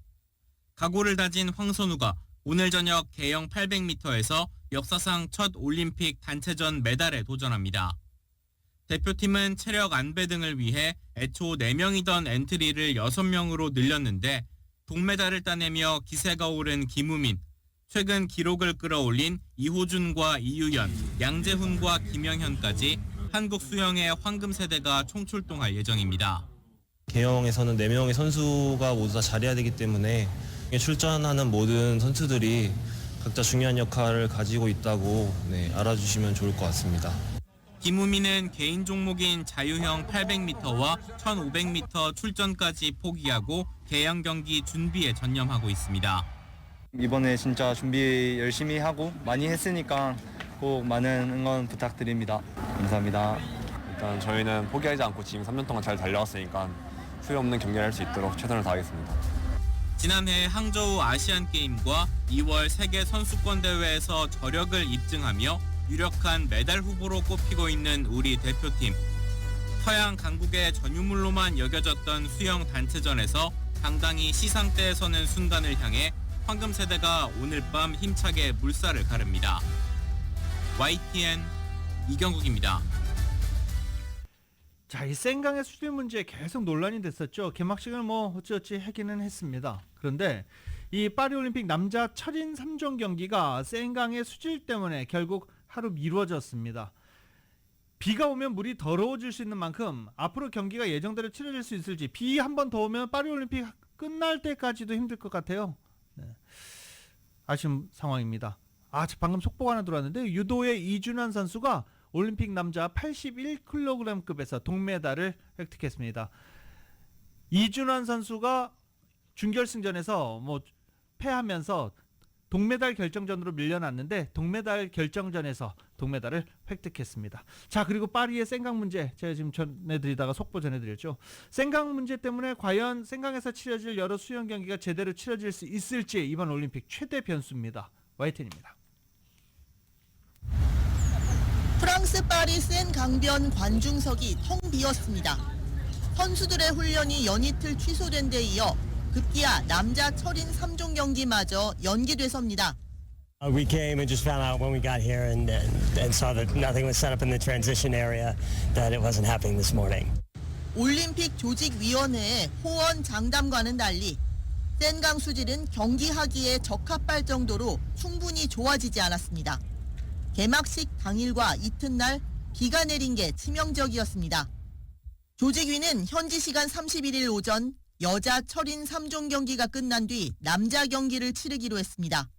S14: 각오를 다진 황선우가 오늘 저녁 개영 800m에서 역사상 첫 올림픽 단체전 메달에 도전합니다. 대표팀은 체력 안배 등을 위해 애초 4명이던 엔트리를 6명으로 늘렸는데 동메달을 따내며 기세가 오른 김우민, 최근 기록을 끌어올린 이호준과 이유연, 양재훈과 김영현까지 한국 수영의 황금 세대가 총출동할 예정입니다.
S15: 개영에서는 4명의 선수가 모두 다 잘해야 되기 때문에 출전하는 모든 선수들이 각자 중요한 역할을 가지고 있다고 알아주시면 좋을 것 같습니다.
S14: 김우민은 개인 종목인 자유형 800m와 1500m 출전까지 포기하고 개영 경기 준비에 전념하고 있습니다.
S16: 이번에 진짜 준비 열심히 하고 많이 했으니까 꼭 많은 응원 부탁드립니다. 감사합니다.
S17: 일단 저희는 포기하지 않고 지금 3년 동안 잘 달려왔으니까 후회 없는 경기를 할 수 있도록 최선을 다하겠습니다.
S14: 지난해 항저우 아시안게임과 2월 세계 선수권 대회에서 저력을 입증하며 유력한 메달 후보로 꼽히고 있는 우리 대표팀. 서양 강국의 전유물로만 여겨졌던 수영 단체전에서 당당히 시상대에 서는 순간을 향해 황금 세대가 오늘 밤 힘차게 물살을 가릅니다. YTN 이경국입니다.
S2: 자, 이 센강의 수질 문제 계속 논란이 됐었죠. 개막식을 어찌어찌 하기는 했습니다. 그런데 이 파리올림픽 남자 철인 3종 경기가 센강의 수질 때문에 결국 하루 미뤄졌습니다. 비가 오면 물이 더러워질 수 있는 만큼 앞으로 경기가 예정대로 치러질 수 있을지, 비 한 번 더 오면 파리올림픽 끝날 때까지도 힘들 것 같아요. 아쉬운 상황입니다. 방금 속보가 하나 들어왔는데 유도의 이준환 선수가 올림픽 남자 81kg급에서 동메달을 획득했습니다. 이준환 선수가 준결승전에서 패하면서 동메달 결정전으로 밀려났는데 동메달 결정전에서 동메달을 획득했습니다. 자, 그리고 파리의 센강 문제, 제가 지금 전해드리다가 속보 전해드렸죠. 센강 문제 때문에 과연 센강에서 치러질 여러 수영 경기가 제대로 치러질 수 있을지 이번 올림픽 최대 변수입니다. YTN입니다.
S18: 프랑스 파리 센 강변 관중석이 텅 비었습니다. 선수들의 훈련이 연이틀 취소된 데 이어 급기야 남자 철인 3종 경기마저 연기돼섭니다.
S19: We came and just found out when we got here and saw that nothing was set up in the transition area, that it wasn't happening this morning.
S18: 올림픽 조직위원회의 호언 장담과는 달리 센강 수질은 경기하기에 적합할 정도로 충분히 좋아지지 않았습니다. 개막식 당일과 이튿날 비가 내린 게 치명적이었습니다. 조직위는 현지 시간 31일 오전 여자 철인 3종 경기가 끝난 뒤 남자 경기를 치르기로 했습니다.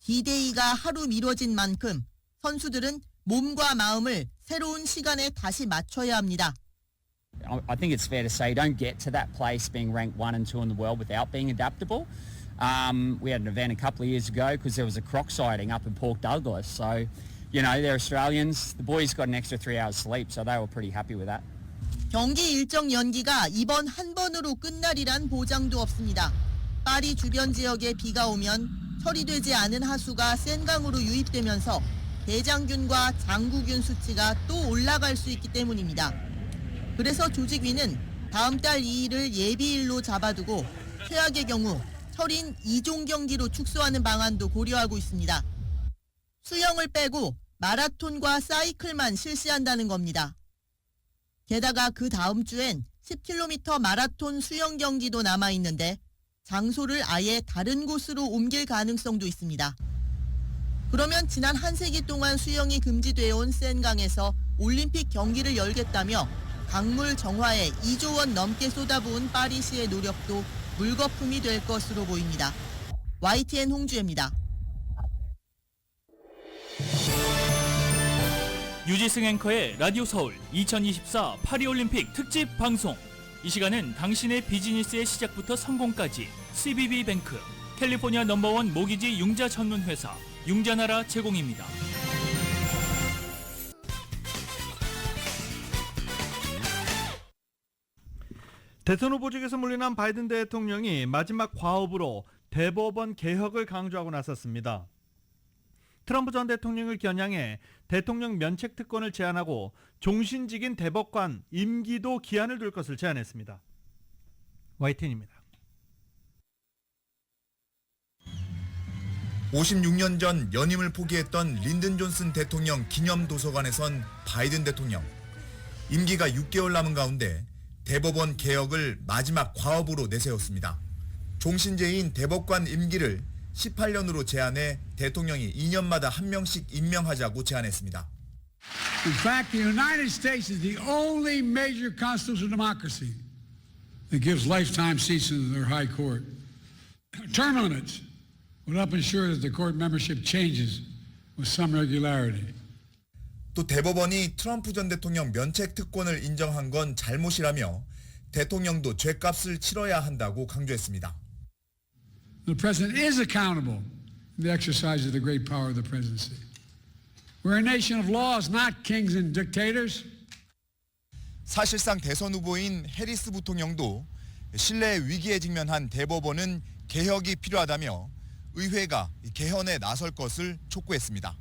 S18: D-Day가 하루 미뤄진 만큼 선수들은 몸과 마음을 새로운 시간에 다시 맞춰야 합니다.
S20: I think it's fair to say you don't get to that place being ranked 1 and 2 in the world without being adaptable. We had an event a couple of years ago because there was a croc sighting up in Port Douglas. So, you know, they're Australians. The boys got an extra 3 hours sleep, so they were pretty happy with that.
S18: 경기 일정 연기가 이번 한 번으로 끝날이란 보장도 없습니다. 파리 주변 지역에 비가 오면 처리되지 않은 하수가 센강으로 유입되면서 대장균과 장구균 수치가 또 올라갈 수 있기 때문입니다. 그래서 조직위는 다음 달 2일을 예비일로 잡아두고 최악의 경우 철인 2종 경기로 축소하는 방안도 고려하고 있습니다. 수영을 빼고 마라톤과 사이클만 실시한다는 겁니다. 게다가 그 다음 주엔 10km 마라톤 수영 경기도 남아있는데 장소를 아예 다른 곳으로 옮길 가능성도 있습니다. 그러면 지난 한 세기 동안 수영이 금지되어 온 센강에서 올림픽 경기를 열겠다며 강물 정화에 2조 원 넘게 쏟아부은 파리시의 노력도 물거품이 될 것으로 보입니다. YTN 홍주혜입니다.
S7: 유지승 앵커의 라디오 서울 2024 파리올림픽 특집 방송. 이 시간은 당신의 비즈니스의 시작부터 성공까지 CBB뱅크, 캘리포니아 넘버원 모기지 융자 전문 회사 융자나라 제공입니다.
S2: 대선 후보직에서 물러난 바이든 대통령이 마지막 과업으로 대법원 개혁을 강조하고 나섰습니다. 트럼프 전 대통령을 겨냥해 대통령 면책 특권을 제한하고 종신직인 대법관 임기도 기한을 둘 것을 제안했습니다. YTN입니다.
S21: 56년 전 연임을 포기했던 린든 존슨 대통령 기념도서관에선 바이든 대통령. 임기가 6개월 남은 가운데 대법원 개혁을 마지막 과업으로 내세웠습니다. 종신제인 대법관 임기를 18년으로 제한해 대통령이 2년마다 한 명씩 임명하자고 제안했습니다.
S22: In fact, the United States is the only major constitutional democracy that gives lifetime seats in their high court. Term limits would help ensure that the court membership changes with some regularity.
S21: 또 대법원이 트럼프 전 대통령 면책 특권을 인정한 건 잘못이라며 대통령도 죗값을 치러야 한다고 강조했습니다.
S22: The president is accountable in the exercise of the great power of the presidency. We're a nation of laws, not kings and dictators.
S21: 사실상 대선 후보인 해리스 부통령도 신뢰의 위기에 직면한 대법원은 개혁이 필요하다며 의회가 개헌에 나설 것을 촉구했습니다.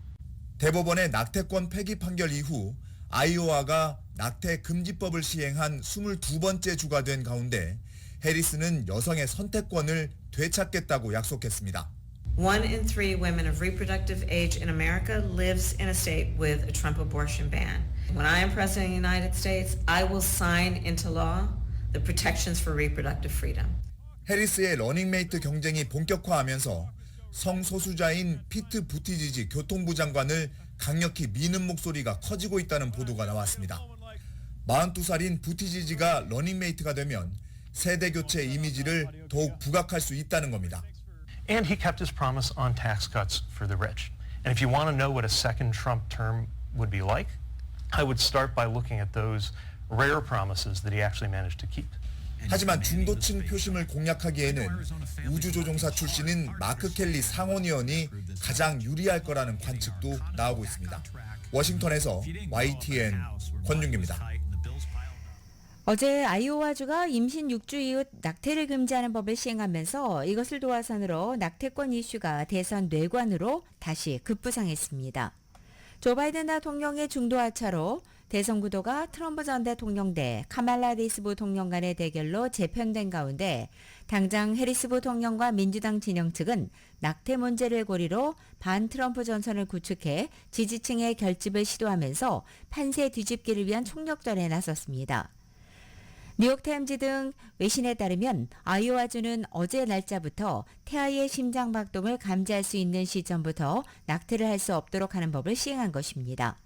S21: 대법원의 낙태권 폐기 판결 이후 아이오와가 낙태 금지법을 시행한 22번째 주가 된 가운데 해리스는 여성의 선택권을 되찾겠다고 약속했습니다.
S23: 1 in 3 women of reproductive age in America lives in a state with a Trump abortion ban. When I am president of the United States, I will sign into law the protections for reproductive freedom.
S21: 해리스의 러닝메이트 경쟁이 본격화하면서 성소수자인 피트 부티지지 교통부 장관을 강력히 미는 목소리가 커지고 있다는 보도가 나왔습니다. 42살인 부티지지가 러닝메이트가 되면 세대 교체 이미지를 더욱 부각할 수 있다는 겁니다.
S24: And he kept his promise on tax cuts for the rich. And if you want to know what a second Trump term would be like, I would start by looking at those rare promises that he actually managed to keep.
S21: 하지만 중도층 표심을 공략하기에는 우주조종사 출신인 마크 켈리 상원의원이 가장 유리할 거라는 관측도 나오고 있습니다. 워싱턴에서 YTN 권준기입니다.
S3: 어제 아이오와주가 임신 6주 이후 낙태를 금지하는 법을 시행하면서 이것을 도화선으로 낙태권 이슈가 대선 뇌관으로 다시 급부상했습니다. 조 바이든 대통령의 중도 하차로 대선 구도가 트럼프 전 대통령 대 카말라 해리스 부통령 간의 대결로 재편된 가운데 당장 해리스 부통령과 민주당 진영 측은 낙태 문제를 고리로 반 트럼프 전선을 구축해 지지층의 결집을 시도하면서 판세 뒤집기를 위한 총력전에 나섰습니다. 뉴욕타임즈 등 외신에 따르면 아이오와주는 어제 날짜부터 태아의 심장박동을 감지할 수 있는 시점부터 낙태를 할 수 없도록 하는 법을 시행한 것입니다.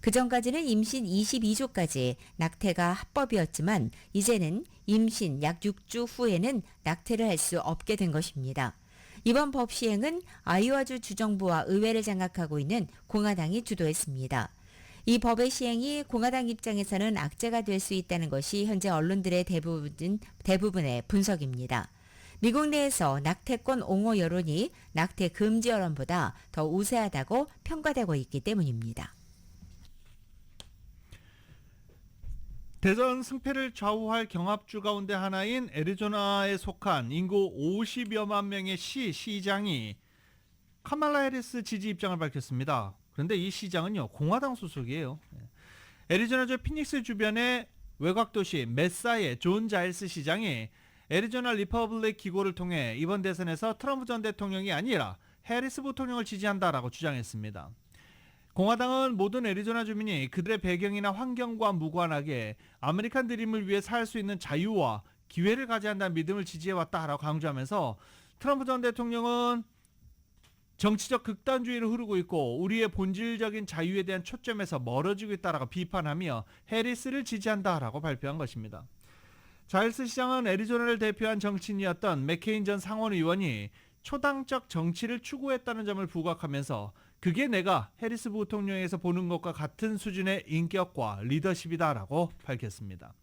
S3: 그전까지는 임신 22주까지 낙태가 합법이었지만 이제는 임신 약 6주 후에는 낙태를 할 수 없게 된 것입니다. 이번 법 시행은 아이오와주 주정부와 의회를 장악하고 있는 공화당이 주도했습니다. 이 법의 시행이 공화당 입장에서는 악재가 될 수 있다는 것이 현재 언론들의 대부분의 분석입니다. 미국 내에서 낙태권 옹호 여론이 낙태 금지 여론보다 더 우세하다고 평가되고 있기 때문입니다.
S2: 대선 승패를 좌우할 경합주 가운데 하나인 애리조나에 속한 인구 50여만 명의 시장이 카말라 해리스 지지 입장을 밝혔습니다. 그런데 이 시장은요, 공화당 소속이에요. 애리조나주 피닉스 주변의 외곽도시 메사의 존 자일스 시장이 애리조나 리퍼블릭 기고를 통해 이번 대선에서 트럼프 전 대통령이 아니라 해리스 부통령을 지지한다라고 주장했습니다. 공화당은 모든 애리조나 주민이 그들의 배경이나 환경과 무관하게 아메리칸 드림을 위해 살 수 있는 자유와 기회를 가져야 한다는 믿음을 지지해왔다라고 강조하면서 트럼프 전 대통령은 정치적 극단주의를 흐르고 있고 우리의 본질적인 자유에 대한 초점에서 멀어지고 있다라고 비판하며 해리스를 지지한다라고 발표한 것입니다. 자일스 시장은 애리조나를 대표한 정치인이었던 맥케인 전 상원 의원이 초당적 정치를 추구했다는 점을 부각하면서 그게 내가 해리스 부통령에서 보는 것과 같은 수준의 인격과 리더십이다라고 밝혔습니다.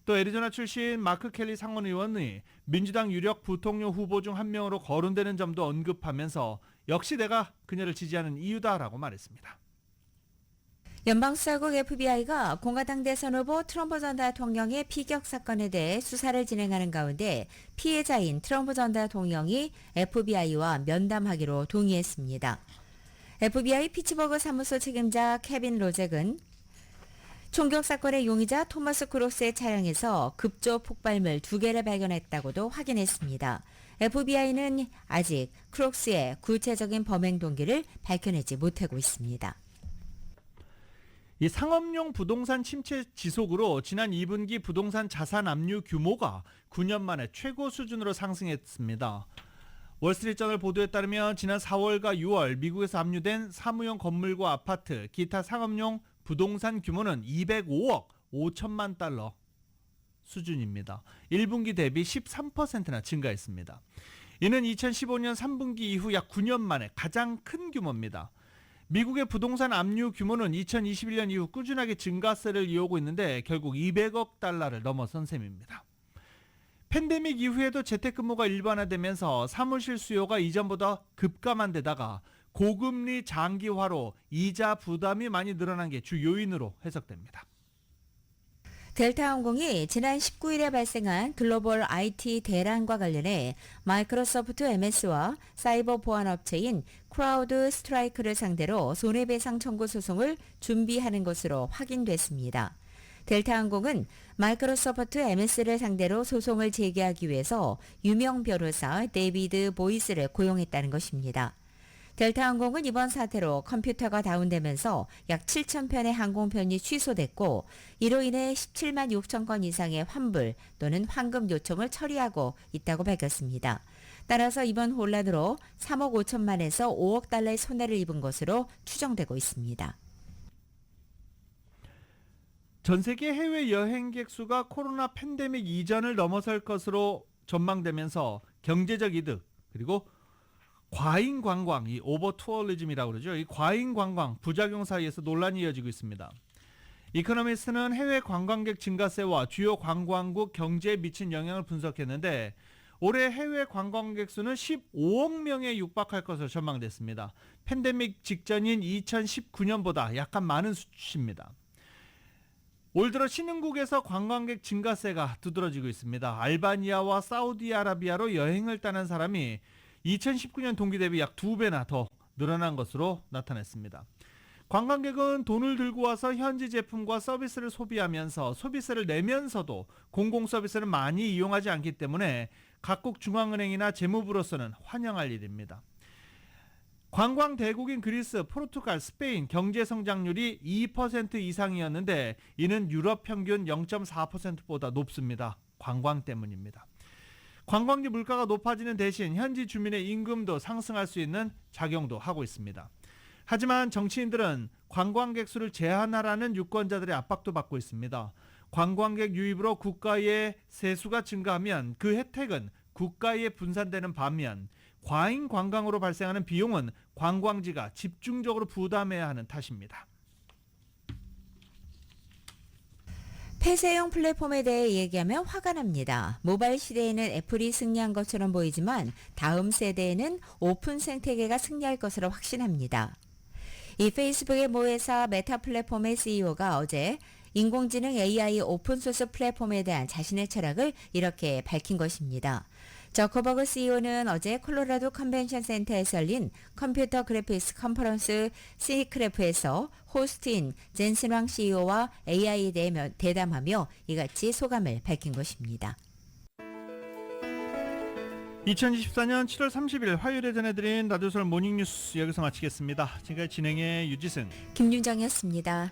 S2: 또 애리조나 출신 마크 켈리 상원 의원이 민주당 유력 부통령 후보 중 한 명으로 거론되는 점도 언급하면서 역시 내가 그녀를 지지하는 이유다라고 말했습니다.
S3: 연방수사국 FBI가 공화당 대선 후보 트럼프 전 대통령의 피격 사건에 대해 수사를 진행하는 가운데 피해자인 트럼프 전 대통령이 FBI와 면담하기로 동의했습니다. FBI 피츠버그 사무소 책임자 케빈 로잭은 총격 사건의 용의자 토마스 크록스의 차량에서 급조 폭발물 2개를 발견했다고도 확인했습니다. FBI는 아직 크록스의 구체적인 범행 동기를 밝혀내지 못하고 있습니다.
S2: 이 상업용 부동산 침체 지속으로 지난 2분기 부동산 자산 압류 규모가 9년 만에 최고 수준으로 상승했습니다. 월스트리트저널 보도에 따르면 지난 4월과 6월 미국에서 압류된 사무용 건물과 아파트, 기타 상업용 부동산 규모는 205억 5천만 달러 수준입니다. 1분기 대비 13%나 증가했습니다. 이는 2015년 3분기 이후 약 9년 만에 가장 큰 규모입니다. 미국의 부동산 압류 규모는 2021년 이후 꾸준하게 증가세를 이어오고 있는데 결국 200억 달러를 넘어선 셈입니다. 팬데믹 이후에도 재택근무가 일반화되면서 사무실 수요가 이전보다 급감한 데다가 고금리 장기화로 이자 부담이 많이 늘어난 게 주 요인으로 해석됩니다.
S3: 델타항공이 지난 19일에 발생한 글로벌 IT 대란과 관련해 마이크로소프트 MS와 사이버 보안 업체인 크라우드 스트라이크를 상대로 손해배상 청구 소송을 준비하는 것으로 확인됐습니다. 델타항공은 마이크로소프트 MS를 상대로 소송을 제기하기 위해서 유명 변호사 데이비드 보이스를 고용했다는 것입니다. 델타항공은 이번 사태로 컴퓨터가 다운되면서 약 7,000편의 항공편이 취소됐고 이로 인해 17만 6천 건 이상의 환불 또는 환금 요청을 처리하고 있다고 밝혔습니다. 따라서 이번 혼란으로 3억 5천만에서 5억 달러의 손해를 입은 것으로 추정되고 있습니다.
S2: 전 세계 해외 여행객 수가 코로나 팬데믹 이전을 넘어설 것으로 전망되면서 경제적 이득 그리고 과잉 관광, 이 오버 투어리즘이라고 그러죠. 이 과잉 관광 부작용 사이에서 논란이 이어지고 있습니다. 이코노미스트는 해외 관광객 증가세와 주요 관광국 경제에 미친 영향을 분석했는데 올해 해외 관광객 수는 15억 명에 육박할 것으로 전망됐습니다. 팬데믹 직전인 2019년보다 약간 많은 수치입니다. 올 들어 신흥국에서 관광객 증가세가 두드러지고 있습니다. 알바니아와 사우디아라비아로 여행을 떠난 사람이 2019년 동기 대비 약 2배나 더 늘어난 것으로 나타났습니다. 관광객은 돈을 들고 와서 현지 제품과 서비스를 소비하면서 소비세를 내면서도 공공 서비스를 많이 이용하지 않기 때문에 각국 중앙은행이나 재무부로서는 환영할 일입니다. 관광 대국인 그리스, 포르투갈, 스페인 경제 성장률이 2% 이상이었는데 이는 유럽 평균 0.4%보다 높습니다. 관광 때문입니다. 관광지 물가가 높아지는 대신 현지 주민의 임금도 상승할 수 있는 작용도 하고 있습니다. 하지만 정치인들은 관광객 수를 제한하라는 유권자들의 압박도 받고 있습니다. 관광객 유입으로 국가의 세수가 증가하면 그 혜택은 국가에 분산되는 반면 과잉 관광으로 발생하는 비용은 관광지가 집중적으로 부담해야 하는 탓입니다.
S3: 폐쇄형 플랫폼에 대해 얘기하면 화가 납니다. 모바일 시대에는 애플이 승리한 것처럼 보이지만 다음 세대에는 오픈 생태계가 승리할 것으로 확신합니다. 이 페이스북의 모회사 메타 플랫폼의 CEO가 어제 인공지능 AI 오픈소스 플랫폼에 대한 자신의 철학을 이렇게 밝힌 것입니다. 저커버그 CEO는 어제 콜로라도 컨벤션 센터에서 열린 컴퓨터 그래픽스 컨퍼런스 시니크래프에서 호스트인 젠슨 왕 CEO와 AI에 대해 대담하며 이같이 소감을 밝힌 것입니다.
S2: 2024년 7월 30일 화요일에 전해드린 라디오서울 모닝뉴스 여기서 마치겠습니다. 지금까지 진행의 유지승,
S3: 김윤정이었습니다.